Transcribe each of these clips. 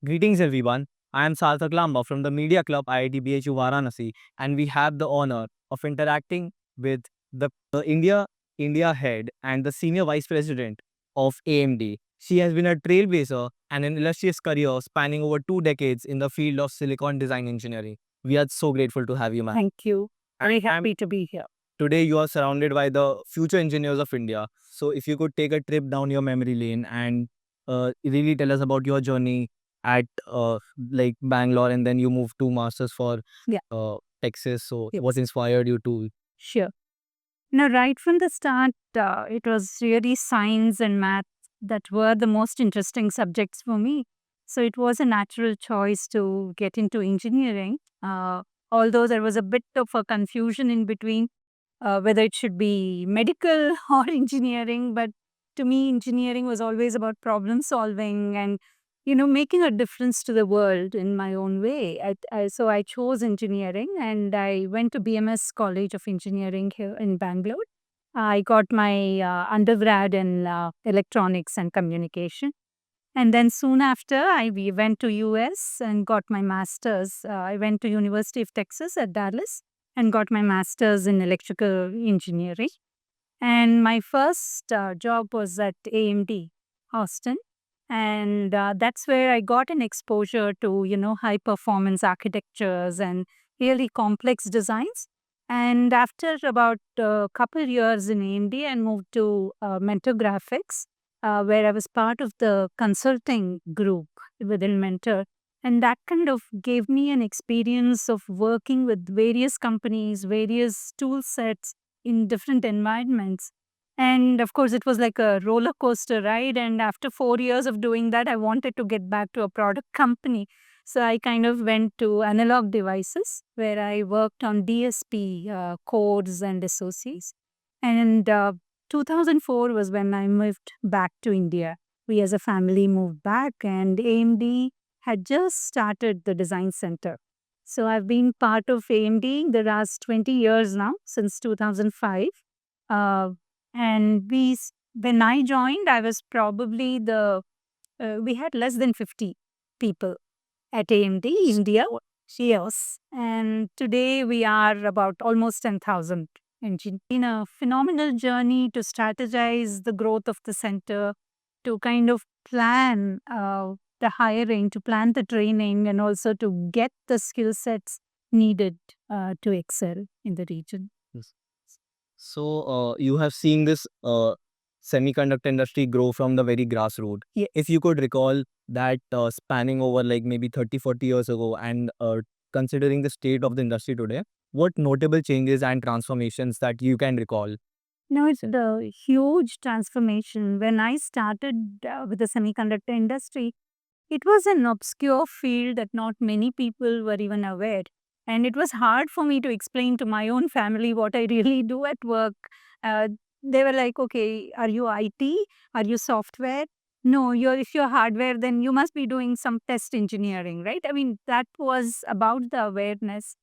Greetings everyone. I am Sarthak Lamba from the Media Club IIT BHU Varanasi, and we have the honor of interacting with the India head and the senior vice president of AMD. She has been a trailblazer and an illustrious career spanning over 2 decades in the field of silicon design engineering. We are so grateful to have you, ma'am. Thank you. Very I'm happy to be here. Today you are surrounded by the future engineers of India. So if you could take a trip down your memory lane and really tell us about your journey at like Bangalore, and then you moved to masters for Yeah. Texas. So Yes. what inspired you to? Sure. Now, right from the start, it was really science and math that were the most interesting subjects for me. So it was a natural choice to get into engineering. Although there was a bit of a confusion in between whether it should be medical or engineering. But to me, engineering was always about problem solving and, making a difference to the world in my own way. So I chose engineering and I went to BMS College of Engineering here in Bangalore. I got my undergrad in electronics and communication. And then soon after, we went to US and got my master's. I went to University of Texas at Dallas and got my master's in electrical engineering. And my first job was at AMD, Austin. And that's where I got an exposure to, high performance architectures and really complex designs. And after about a couple years in AMD, I moved to Mentor Graphics, where I was part of the consulting group within Mentor. And that kind of gave me an experience of working with various companies, various tool sets in different environments. And of course, it was like a roller coaster ride. And after 4 years of doing that, I wanted to get back to a product company. So I kind of went to Analog Devices, where I worked on DSP codes and associates. And 2004 was when I moved back to India. We as a family moved back, and AMD had just started the design center. So I've been part of AMD the last 20 years now, since 2005. Uh, and when I joined, I was probably we had less than 50 people at AMD India. Yes. And today we are about almost 10,000 engineers. In a phenomenal journey to strategize the growth of the center, to kind of plan the hiring, to plan the training, and also to get the skill sets needed to excel in the region. Yes. So you have seen this semiconductor industry grow from the very grassroots. Yes. If you could recall that spanning over like maybe 30, 40 years ago, and considering the state of the industry today, what notable changes and transformations that you can recall? No, it's the huge transformation. When I started with the semiconductor industry, it was an obscure field that not many people were even aware. And it was hard for me to explain to my own family what I really do at work. Uh, they were like, okay, are you IT? Are you software? No, if you're hardware, then you must be doing some test engineering, right? I mean, that was about the awareness.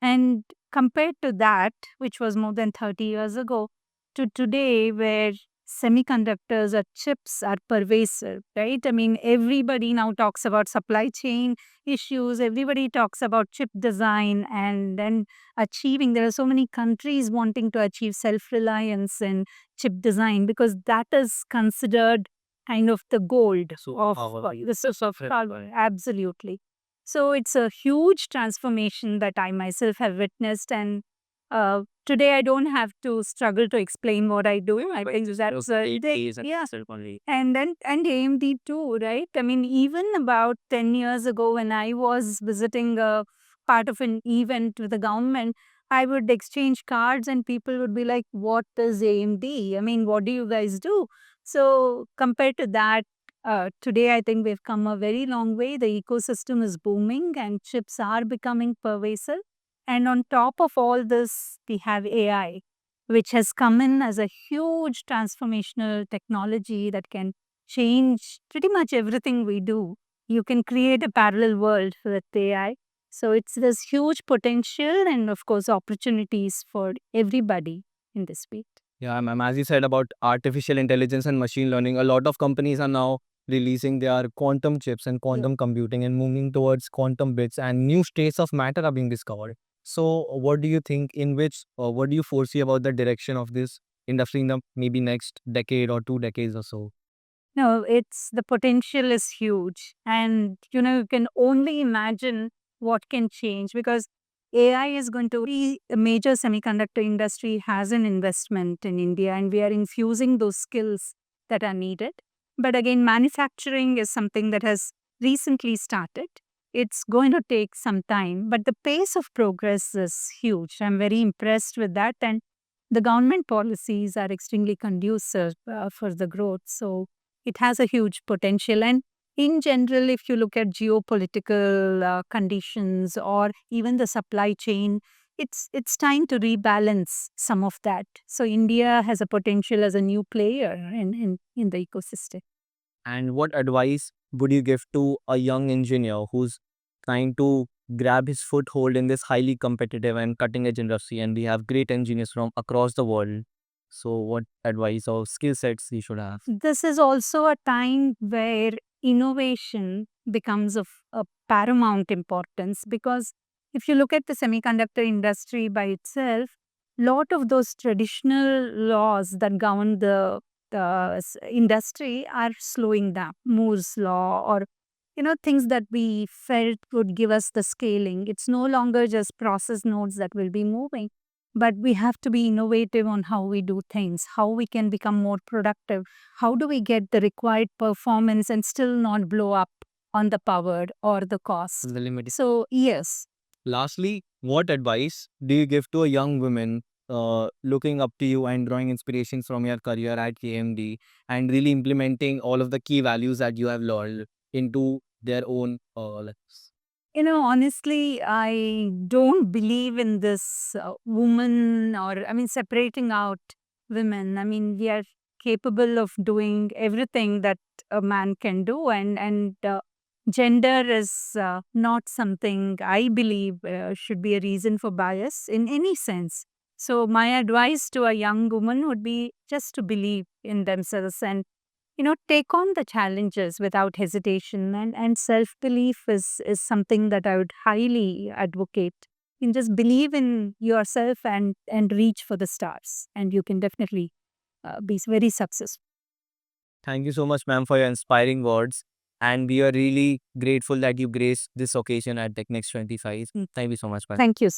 And compared to that, which was more than 30 years ago, to today, where semiconductors or chips are pervasive, right? I mean, everybody now talks about supply chain issues, everybody talks about chip design and then achieving. There are so many countries wanting to achieve self reliance in chip design because that is considered kind of the gold So of the source of power. Absolutely. So it's a huge transformation that I myself have witnessed. And today I don't have to struggle to explain what I do. I think that's yeah. And AMD too, right? I mean, even about 10 years ago when I was visiting a part of an event with the government, I would exchange cards and people would be like, what is AMD? I mean, what do you guys do? So compared to that, today, I think we've come a very long way. The ecosystem is booming and chips are becoming pervasive. And on top of all this, we have AI, which has come in as a huge transformational technology that can change pretty much everything we do. You can create a parallel world with AI. So it's this huge potential and, of course, opportunities for everybody in this field. yeah, ma'am, as you said about artificial intelligence and machine learning, a lot of companies are now releasing their quantum chips and quantum computing and moving towards quantum bits, and new states of matter are being discovered. So, what do you think? What do you foresee about the direction of this industry in the maybe next decade or 2 decades or so? No, it's the potential is huge. And, you can only imagine what can change because AI is going to be a major semiconductor industry has an investment in India and we are infusing those skills that are needed. But again, manufacturing is something that has recently started. It's going to take some time, but the pace of progress is huge. I'm very impressed with that. And the government policies are extremely conducive for the growth. So it has a huge potential. And in general, if you look at geopolitical conditions or even the supply chain, it's time to rebalance some of that. So India has a potential as a new player in the ecosystem. And what advice would you give to a young engineer who's trying to grab his foothold in this highly competitive and cutting edge industry? And we have great engineers from across the world. So, what advice or skill sets he should have? This is also a time where innovation becomes of a paramount importance because if you look at the semiconductor industry by itself, lot of those traditional laws that govern the industry are slowing down. Moore's law or things that we felt would give us the scaling. It's no longer just process nodes that will be moving, but we have to be innovative on how we do things, how we can become more productive, how do we get the required performance and still not blow up on the power or the cost. The limit. So yes. Lastly, what advice do you give to a young woman looking up to you and drawing inspiration from your career at KMD and really implementing all of the key values that you have learned into their own lives? Honestly, I don't believe in this woman or, I mean, separating out women. I mean, we are capable of doing everything that a man can do, and gender is not something I believe should be a reason for bias in any sense. So, my advice to a young woman would be just to believe in themselves and take on the challenges without hesitation, and self-belief is something that I would highly advocate. You can just believe in yourself and reach for the stars, and you can definitely be very successful. Thank you so much, ma'am, for your inspiring words. And we are really grateful that you graced this occasion at TechNext 25. Mm. Thank you so much, ma'am. Thank you.